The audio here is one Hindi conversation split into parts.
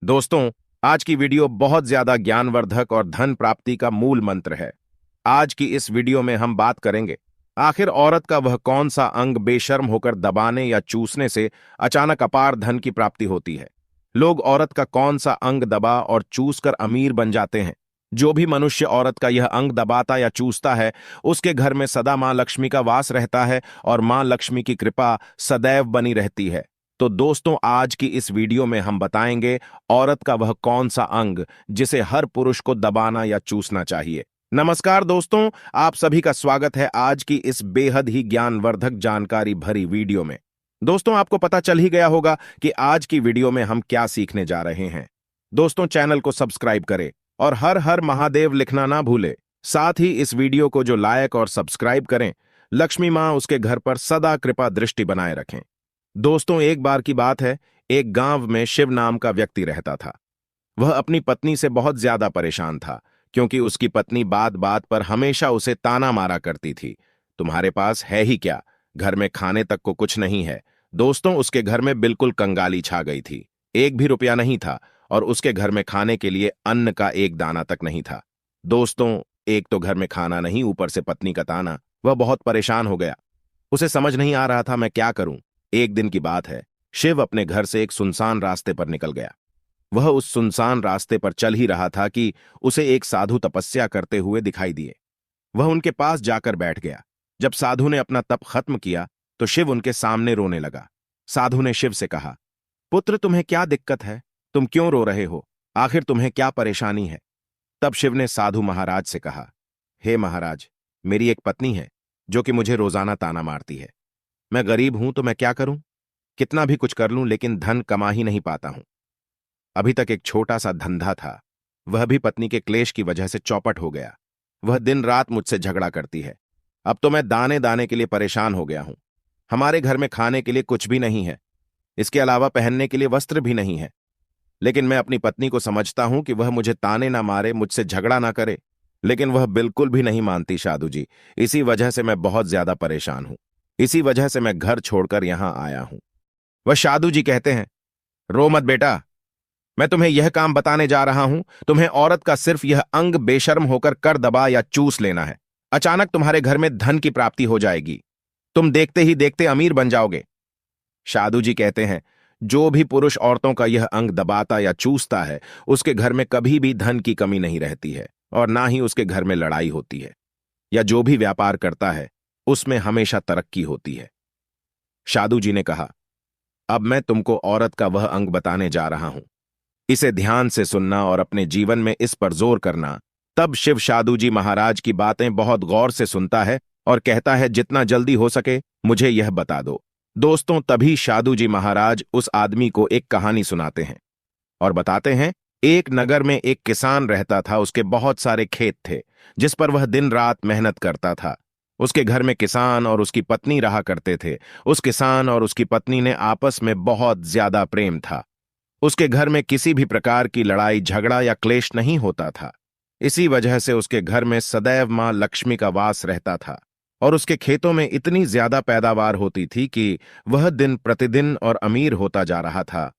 दोस्तों, आज की वीडियो बहुत ज्यादा ज्ञानवर्धक और धन प्राप्ति का मूल मंत्र है। आज की इस वीडियो में हम बात करेंगे आखिर औरत का वह कौन सा अंग बेशर्म होकर दबाने या चूसने से अचानक अपार धन की प्राप्ति होती है। लोग औरत का कौन सा अंग दबा और चूस कर अमीर बन जाते हैं। जो भी मनुष्य औरत का यह अंग दबाता या चूसता है, उसके घर में सदा मां लक्ष्मी का वास रहता है और मां लक्ष्मी की कृपा सदैव बनी रहती है। तो दोस्तों, आज की इस वीडियो में हम बताएंगे औरत का वह कौन सा अंग जिसे हर पुरुष को दबाना या चूसना चाहिए। नमस्कार दोस्तों, आप सभी का स्वागत है आज की इस बेहद ही ज्ञानवर्धक जानकारी भरी वीडियो में। दोस्तों, आपको पता चल ही गया होगा कि आज की वीडियो में हम क्या सीखने जा रहे हैं। दोस्तों, चैनल को सब्सक्राइब करें और हर हर महादेव लिखना ना भूले। साथ ही इस वीडियो को जो लाइक और सब्सक्राइब करें, लक्ष्मी मां उसके घर पर सदा कृपा दृष्टि बनाए रखें। दोस्तों, एक बार की बात है, एक गांव में शिव नाम का व्यक्ति रहता था। वह अपनी पत्नी से बहुत ज्यादा परेशान था, क्योंकि उसकी पत्नी बात बात पर हमेशा उसे ताना मारा करती थी। तुम्हारे पास है ही क्या, घर में खाने तक को कुछ नहीं है। दोस्तों, उसके घर में बिल्कुल कंगाली छा गई थी। एक भी रुपया नहीं था और उसके घर में खाने के लिए अन्न का एक दाना तक नहीं था। दोस्तों, एक तो घर में खाना नहीं, ऊपर से पत्नी का ताना। वह बहुत परेशान हो गया। उसे समझ नहीं आ रहा था मैं क्या करूं। एक दिन की बात है, शिव अपने घर से एक सुनसान रास्ते पर निकल गया। वह उस सुनसान रास्ते पर चल ही रहा था कि उसे एक साधु तपस्या करते हुए दिखाई दिए। वह उनके पास जाकर बैठ गया। जब साधु ने अपना तप खत्म किया तो शिव उनके सामने रोने लगा। साधु ने शिव से कहा, पुत्र, तुम्हें क्या दिक्कत है? तुम क्यों रो रहे हो? आखिर तुम्हें क्या परेशानी है? तब शिव ने साधु महाराज से कहा, हे महाराज, मेरी एक पत्नी है जो कि मुझे रोजाना ताना मारती है। मैं गरीब हूं तो मैं क्या करूं? कितना भी कुछ कर लूं लेकिन धन कमा ही नहीं पाता हूं। अभी तक एक छोटा सा धंधा था, वह भी पत्नी के क्लेश की वजह से चौपट हो गया। वह दिन रात मुझसे झगड़ा करती है। अब तो मैं दाने दाने के लिए परेशान हो गया हूं। हमारे घर में खाने के लिए कुछ भी नहीं है, इसके अलावा पहनने के लिए वस्त्र भी नहीं है। लेकिन मैं अपनी पत्नी को समझता हूं कि वह मुझे ताने ना मारे, मुझसे झगड़ा ना करे, लेकिन वह बिल्कुल भी नहीं मानती साधु जी। इसी वजह से मैं बहुत ज्यादा परेशान हूं। इसी वजह से मैं घर छोड़कर यहां आया हूं। वह साधु जी कहते हैं, रो मत बेटा, मैं तुम्हें यह काम बताने जा रहा हूं। तुम्हें औरत का सिर्फ यह अंग बेशर्म होकर कर दबा या चूस लेना है। अचानक तुम्हारे घर में धन की प्राप्ति हो जाएगी। तुम देखते ही देखते अमीर बन जाओगे। साधु जी कहते हैं, जो भी पुरुष औरतों का यह अंग दबाता या चूसता है, उसके घर में कभी भी धन की कमी नहीं रहती है और ना ही उसके घर में लड़ाई होती है, या जो भी व्यापार करता है उसमें हमेशा तरक्की होती है। साधु जी ने कहा, अब मैं तुमको औरत का वह अंग बताने जा रहा हूं। इसे ध्यान से सुनना और अपने जीवन में इस पर जोर करना। तब शिव साधु जी महाराज की बातें बहुत गौर से सुनता है और कहता है, जितना जल्दी हो सके मुझे यह बता दो। दोस्तों, तभी साधु जी महाराज उस आदमी को एक कहानी सुनाते हैं और बताते हैं, एक नगर में एक किसान रहता था। उसके बहुत सारे खेत थे जिस पर वह दिन रात मेहनत करता था। उसके घर में किसान और उसकी पत्नी रहा करते थे। उस किसान और उसकी पत्नी ने आपस में बहुत ज्यादा प्रेम था। उसके घर में किसी भी प्रकार की लड़ाई झगड़ा या क्लेश नहीं होता था। इसी वजह से उसके घर में सदैव मां लक्ष्मी का वास रहता था और उसके खेतों में इतनी ज्यादा पैदावार होती थी कि वह दिन प्रतिदिन और अमीर होता जा रहा था।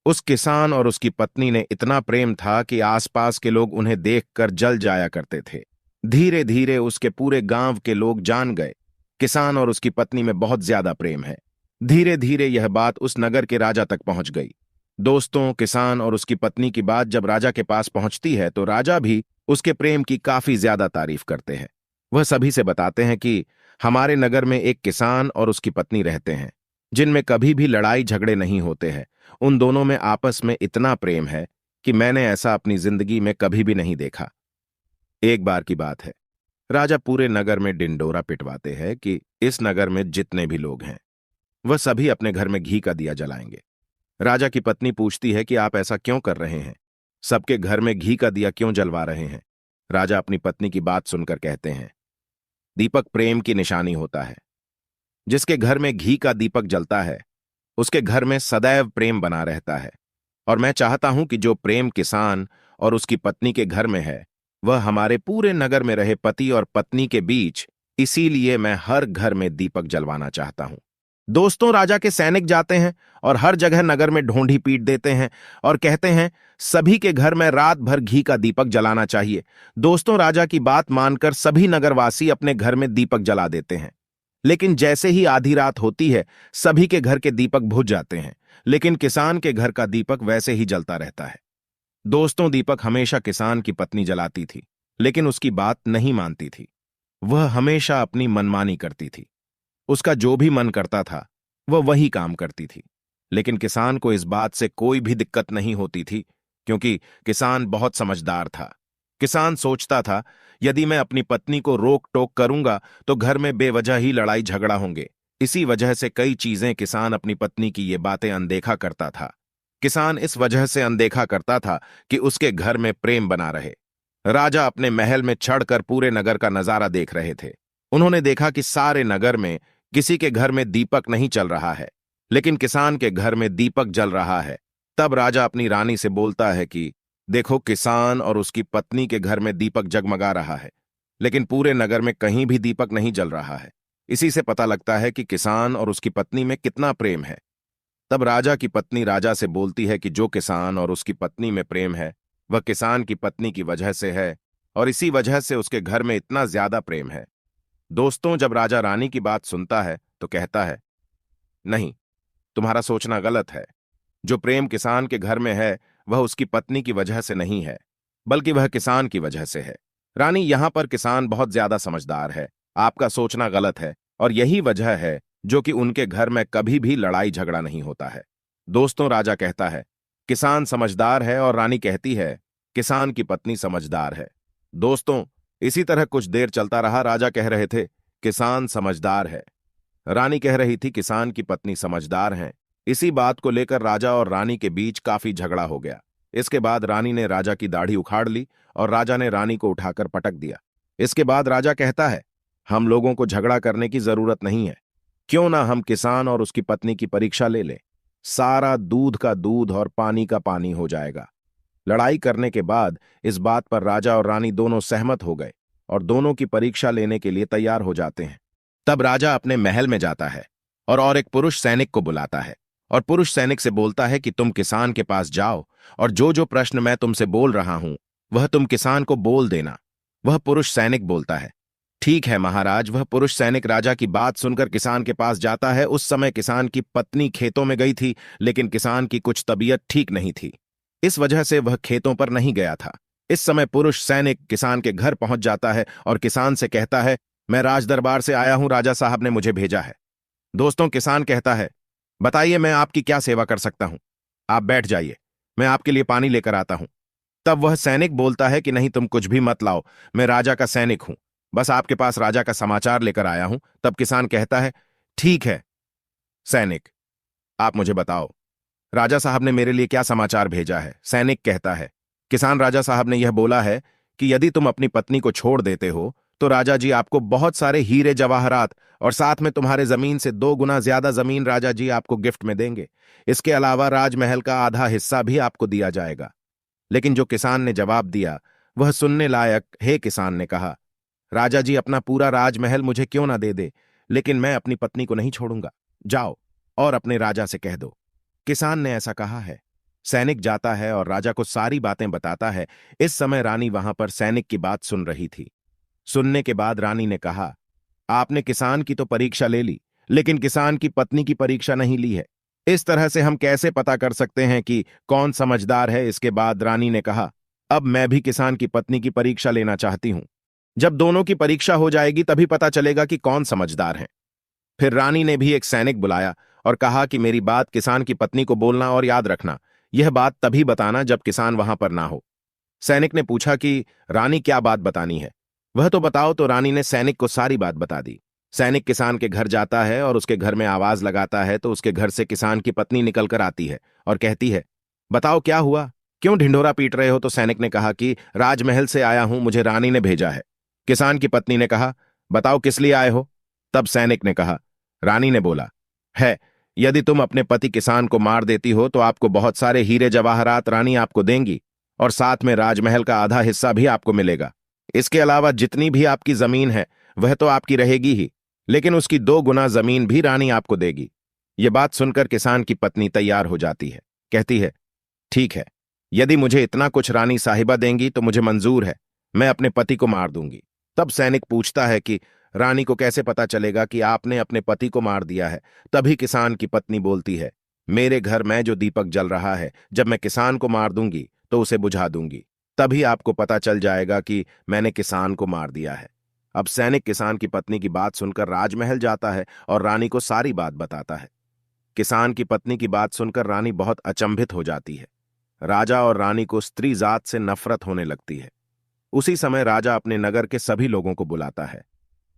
उस किसान और उसकी पत्नी ने इतना प्रेम था कि आसपास के लोग उन्हें देखकर जल जाया करते थे। धीरे धीरे उसके पूरे गांव के लोग जान गए, किसान और उसकी पत्नी में बहुत ज्यादा प्रेम है। धीरे धीरे यह बात उस नगर के राजा तक पहुंच गई। दोस्तों, किसान और उसकी पत्नी की बात जब राजा के पास पहुंचती है तो राजा भी उसके प्रेम की काफी ज्यादा तारीफ करते हैं। वह सभी से बताते हैं कि हमारे नगर में एक किसान और उसकी पत्नी रहते हैं जिनमें कभी भी लड़ाई झगड़े नहीं होते हैं। उन दोनों में आपस में इतना प्रेम है कि मैंने ऐसा अपनी जिंदगी में कभी भी नहीं देखा। एक बार की बात है, राजा पूरे नगर में डिंडोरा पिटवाते हैं कि इस नगर में जितने भी लोग हैं वह सभी अपने घर में घी का दिया जलाएंगे। राजा की पत्नी पूछती है कि आप ऐसा क्यों कर रहे हैं? सबके घर में घी का दिया क्यों जलवा रहे हैं? राजा अपनी पत्नी की बात सुनकर कहते हैं, दीपक प्रेम की निशानी होता है। जिसके घर में घी का दीपक जलता है उसके घर में सदैव प्रेम बना रहता है। और मैं चाहता हूं कि जो प्रेम किसान और उसकी पत्नी के घर में है वह हमारे पूरे नगर में रहे, पति और पत्नी के बीच। इसीलिए मैं हर घर में दीपक जलवाना चाहता हूं। दोस्तों, राजा के सैनिक जाते हैं और हर जगह नगर में ढोंढी पीट देते हैं और कहते हैं सभी के घर में रात भर घी का दीपक जलाना चाहिए। दोस्तों, राजा की बात मानकर सभी नगरवासी अपने घर में दीपक जला देते हैं। लेकिन जैसे ही आधी रात होती है, सभी के घर के दीपक बुझ जाते हैं, लेकिन किसान के घर का दीपक वैसे ही जलता रहता है। दोस्तों, दीपक हमेशा किसान की पत्नी जलाती थी, लेकिन उसकी बात नहीं मानती थी। वह हमेशा अपनी मनमानी करती थी। उसका जो भी मन करता था वह वही काम करती थी। लेकिन किसान को इस बात से कोई भी दिक्कत नहीं होती थी, क्योंकि किसान बहुत समझदार था। किसान सोचता था, यदि मैं अपनी पत्नी को रोक टोक करूंगा तो घर में बेवजह ही लड़ाई झगड़ा होंगे। इसी वजह से कई चीजें किसान अपनी पत्नी की ये बातें अनदेखा करता था। किसान इस वजह से अनदेखा करता था कि उसके घर में प्रेम बना रहे। राजा अपने महल में चढ़कर पूरे नगर का नजारा देख रहे थे। उन्होंने देखा कि सारे नगर में किसी के घर में दीपक नहीं चल रहा है, लेकिन किसान के घर में दीपक जल रहा है। तब राजा अपनी रानी से बोलता है कि देखो, किसान और उसकी पत्नी के घर में दीपक जगमगा रहा है, लेकिन पूरे नगर में कहीं भी दीपक नहीं जल रहा है। इसी से पता लगता है कि किसान और उसकी पत्नी में कितना प्रेम है। तब राजा की पत्नी राजा से बोलती है कि जो किसान और उसकी पत्नी में प्रेम है वह किसान की पत्नी की वजह से है, और इसी वजह से उसके घर में इतना ज्यादा प्रेम है। दोस्तों, जब राजा रानी की बात सुनता है तो कहता है, नहीं, तुम्हारा सोचना गलत है। जो प्रेम किसान के घर में है वह उसकी पत्नी की वजह से नहीं है, बल्कि वह किसान की वजह से है। रानी, यहां पर किसान बहुत ज्यादा समझदार है। आपका सोचना गलत है, और यही वजह है जो कि उनके घर में कभी भी लड़ाई झगड़ा नहीं होता है। दोस्तों, राजा कहता है किसान समझदार है, और रानी कहती है किसान की पत्नी समझदार है। दोस्तों, इसी तरह कुछ देर चलता रहा। राजा कह रहे थे किसान समझदार है, रानी कह रही थी किसान की पत्नी समझदार है। इसी बात को लेकर राजा और रानी के बीच काफी झगड़ा हो गया। इसके बाद रानी ने राजा की दाढ़ी उखाड़ ली और राजा ने रानी को उठाकर पटक दिया। इसके बाद राजा कहता है, हम लोगों को झगड़ा करने की जरूरत नहीं है। क्यों ना हम किसान और उसकी पत्नी की परीक्षा ले लें। सारा दूध का दूध और पानी का पानी हो जाएगा। लड़ाई करने के बाद इस बात पर राजा और रानी दोनों सहमत हो गए और दोनों की परीक्षा लेने के लिए तैयार हो जाते हैं। तब राजा अपने महल में जाता है और एक पुरुष सैनिक को बुलाता है और पुरुष सैनिक से बोलता है कि तुम किसान के पास जाओ और जो जो प्रश्न मैं तुमसे बोल रहा हूं वह तुम किसान को बोल देना। वह पुरुष सैनिक बोलता है, ठीक है महाराज। वह पुरुष सैनिक राजा की बात सुनकर किसान के पास जाता है। उस समय किसान की पत्नी खेतों में गई थी, लेकिन किसान की कुछ तबीयत ठीक नहीं थी, इस वजह से वह खेतों पर नहीं गया था। इस समय पुरुष सैनिक किसान के घर पहुंच जाता है और किसान से कहता है, मैं राजदरबार से आया हूं, राजा साहब ने मुझे भेजा है। दोस्तों, किसान कहता है, बताइए मैं आपकी क्या सेवा कर सकता हूं। आप बैठ जाइए, मैं आपके लिए पानी लेकर आता हूं। तब वह सैनिक बोलता है कि नहीं, तुम कुछ भी मत लाओ, मैं राजा का सैनिक हूं, बस आपके पास राजा का समाचार लेकर आया हूं। तब किसान कहता है, ठीक है सैनिक, आप मुझे बताओ, राजा साहब ने मेरे लिए क्या समाचार भेजा है। सैनिक कहता है, किसान, राजा साहब ने यह बोला है कि यदि तुम अपनी पत्नी को छोड़ देते हो तो राजा जी आपको बहुत सारे हीरे जवाहरात और साथ में तुम्हारे जमीन से 2 गुना ज्यादा जमीन राजा जी आपको गिफ्ट में देंगे। इसके अलावा राजमहल का आधा हिस्सा भी आपको दिया जाएगा। लेकिन जो किसान ने जवाब दिया वह सुनने लायक। हे किसान ने कहा, राजा जी अपना पूरा राजमहल मुझे क्यों ना दे दे, लेकिन मैं अपनी पत्नी को नहीं छोड़ूंगा। जाओ और अपने राजा से कह दो। किसान ने ऐसा कहा है। सैनिक जाता है और राजा को सारी बातें बताता है। इस समय रानी वहां पर सैनिक की बात सुन रही थी। सुनने के बाद रानी ने कहा, आपने किसान की तो परीक्षा ले ली, लेकिन किसान की पत्नी की परीक्षा नहीं ली है। इस तरह से हम कैसे पता कर सकते हैं कि कौन समझदार है। इसके बाद रानी ने कहा, अब मैं भी किसान की पत्नी की परीक्षा लेना चाहती हूं। जब दोनों की परीक्षा हो जाएगी तभी पता चलेगा कि कौन समझदार है। फिर रानी ने भी एक सैनिक बुलाया और कहा कि मेरी बात किसान की पत्नी को बोलना और याद रखना। यह बात तभी बताना जब किसान वहां पर ना हो। सैनिक ने पूछा कि रानी क्या बात बतानी है, वह तो बताओ। तो रानी ने सैनिक को सारी बात बता दी। सैनिक किसान के घर जाता है और उसके घर में आवाज लगाता है तो उसके घर से किसान की पत्नी निकलकर आती है और कहती है, बताओ क्या हुआ, क्यों ढिंढोरा पीट रहे हो। तो सैनिक ने कहा कि राजमहल से आया हूं, मुझे रानी ने भेजा है। किसान की पत्नी ने कहा, बताओ किस लिए आए हो। तब सैनिक ने कहा, रानी ने बोला है, यदि तुम अपने पति किसान को मार देती हो तो आपको बहुत सारे हीरे जवाहरात रानी आपको देंगी और साथ में राजमहल का आधा हिस्सा भी आपको मिलेगा। इसके अलावा जितनी भी आपकी जमीन है वह तो आपकी रहेगी ही, लेकिन उसकी 2 गुना जमीन भी रानी आपको देगी। ये बात सुनकर किसान की पत्नी तैयार हो जाती है। कहती है, ठीक है, यदि मुझे इतना कुछ रानी साहिबा देंगी तो मुझे मंजूर है, मैं अपने पति को मार दूंगी। तब सैनिक पूछता है कि रानी को कैसे पता चलेगा कि आपने अपने पति को मार दिया है। तभी किसान की पत्नी बोलती है, मेरे घर में जो दीपक जल रहा है, जब मैं किसान को मार दूंगी तो उसे बुझा दूंगी, तभी आपको पता चल जाएगा कि मैंने किसान को मार दिया है। अब सैनिक किसान की पत्नी की बात सुनकर राजमहल जाता है और रानी को सारी बात बताता है। किसान की पत्नी की बात सुनकर रानी बहुत अचंभित हो जाती है। राजा और रानी को स्त्री जात से नफरत होने लगती है। उसी समय राजा अपने नगर के सभी लोगों को बुलाता है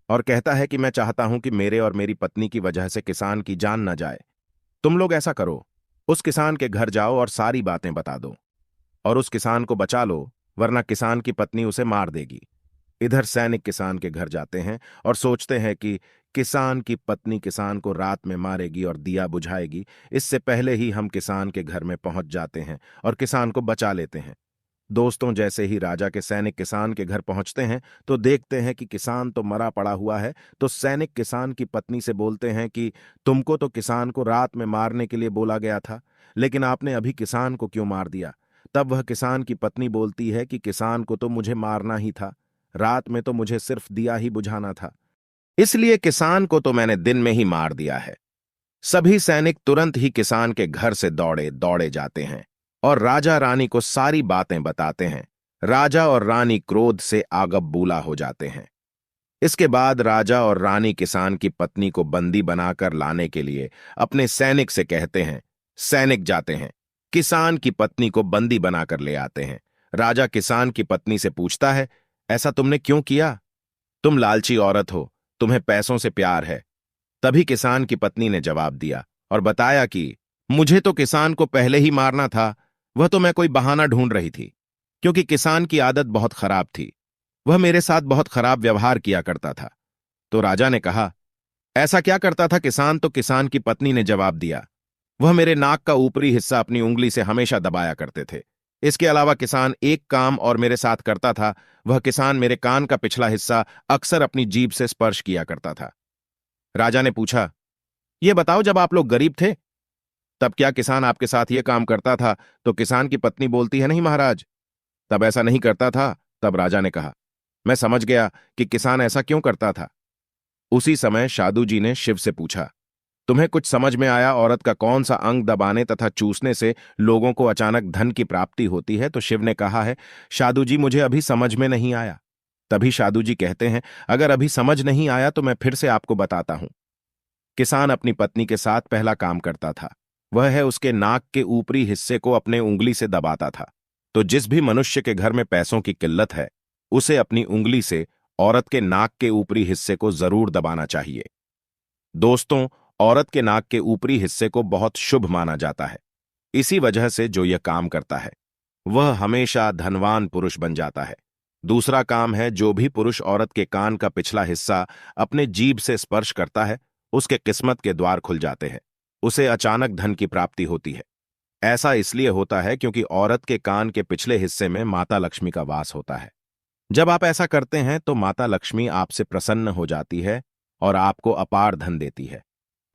और कहता है कि मैं चाहता हूं कि मेरे और मेरी पत्नी की वजह से किसान की जान न जाए। तुम लोग ऐसा करो, उस किसान के घर जाओ और सारी बातें बता दो और उस किसान को बचा लो, वरना किसान की पत्नी उसे मार देगी। इधर सैनिक किसान के घर जाते हैं और सोचते हैं कि किसान की पत्नी किसान को रात में मारेगी और दिया बुझाएगी। इससे पहले ही हम किसान के घर में पहुंच जाते हैं और किसान को बचा लेते हैं। दोस्तों, जैसे ही राजा के सैनिक किसान के घर पहुंचते हैं तो देखते हैं कि किसान तो मरा पड़ा हुआ है। तो सैनिक किसान की पत्नी से बोलते हैं कि तुमको तो किसान को रात में मारने के लिए बोला गया था, लेकिन आपने अभी किसान को क्यों मार दिया? तब वह किसान की पत्नी बोलती है कि किसान को तो मुझे मारना ही था, रात में तो मुझे सिर्फ दिया ही बुझाना था, इसलिए किसान को तो मैंने दिन में ही मार दिया है। सभी सैनिक तुरंत ही किसान के घर से दौड़े दौड़े जाते हैं और राजा रानी को सारी बातें बताते हैं। राजा और रानी क्रोध से आगबबूला हो जाते हैं। इसके बाद राजा और रानी किसान की पत्नी को बंदी बनाकर लाने के लिए अपने सैनिक से कहते हैं। सैनिक जाते हैं, किसान की पत्नी को बंदी बनाकर ले आते हैं। राजा किसान की पत्नी से पूछता है, ऐसा तुमने क्यों किया? तुम लालची औरत हो, तुम्हें पैसों से प्यार है। तभी किसान की पत्नी ने जवाब दिया और बताया कि मुझे तो किसान को पहले ही मारना था, वह तो मैं कोई बहाना ढूंढ रही थी, क्योंकि किसान की आदत बहुत खराब थी, वह मेरे साथ बहुत खराब व्यवहार किया करता था। तो राजा ने कहा, ऐसा क्या करता था किसान? तो किसान की पत्नी ने जवाब दिया, वह मेरे नाक का ऊपरी हिस्सा अपनी उंगली से हमेशा दबाया करते थे। इसके अलावा किसान एक काम और मेरे साथ करता था, वह किसान मेरे कान का पिछला हिस्सा अक्सर अपनी जीभ से स्पर्श किया करता था। राजा ने पूछा, यह बताओ, जब आप लोग गरीब थे तब क्या किसान आपके साथ यह काम करता था? तो किसान की पत्नी बोलती है, नहीं महाराज, तब ऐसा नहीं करता था। तब राजा ने कहा, मैं समझ गया कि किसान ऐसा क्यों करता था। उसी समय शादू जी ने शिव से पूछा, तुम्हें कुछ समझ में आया औरत का कौन सा अंग दबाने तथा चूसने से लोगों को अचानक धन की प्राप्ति होती है? तो शिव ने कहा है, शादू जी, मुझे अभी समझ में नहीं आया। तभी शादू जी कहते हैं, अगर अभी समझ नहीं आया तो मैं फिर से आपको बताता हूं। किसान अपनी पत्नी के साथ पहला काम करता था, वह है उसके नाक के ऊपरी हिस्से को अपने उंगली से दबाता था। तो जिस भी मनुष्य के घर में पैसों की किल्लत है, उसे अपनी उंगली से औरत के नाक के ऊपरी हिस्से को जरूर दबाना चाहिए। दोस्तों, औरत के नाक के ऊपरी हिस्से को बहुत शुभ माना जाता है। इसी वजह से जो यह काम करता है वह हमेशा धनवान पुरुष बन जाता है। दूसरा काम है, जो भी पुरुष औरत के कान का पिछला हिस्सा अपने जीभ से स्पर्श करता है, उसके किस्मत के द्वार खुल जाते हैं, उसे अचानक धन की प्राप्ति होती है। ऐसा इसलिए होता है क्योंकि औरत के कान के पिछले हिस्से में माता लक्ष्मी का वास होता है। जब आप ऐसा करते हैं तो माता लक्ष्मी आपसे प्रसन्न हो जाती है और आपको अपार धन देती है।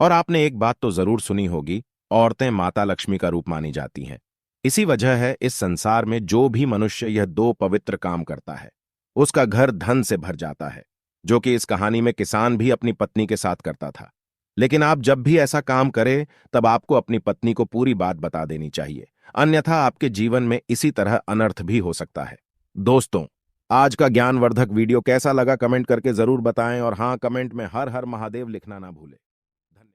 और आपने एक बात तो जरूर सुनी होगी, औरतें माता लक्ष्मी का रूप मानी जाती हैं। इसी वजह है इस संसार में जो भी मनुष्य यह दो पवित्र काम करता है, उसका घर धन से भर जाता है, जो कि इस कहानी में किसान भी अपनी पत्नी के साथ करता था। लेकिन आप जब भी ऐसा काम करें तब आपको अपनी पत्नी को पूरी बात बता देनी चाहिए, अन्यथा आपके जीवन में इसी तरह अनर्थ भी हो सकता है। दोस्तों, आज का ज्ञानवर्धक वीडियो कैसा लगा कमेंट करके जरूर बताएं और हां, कमेंट में हर हर महादेव लिखना ना भूलें।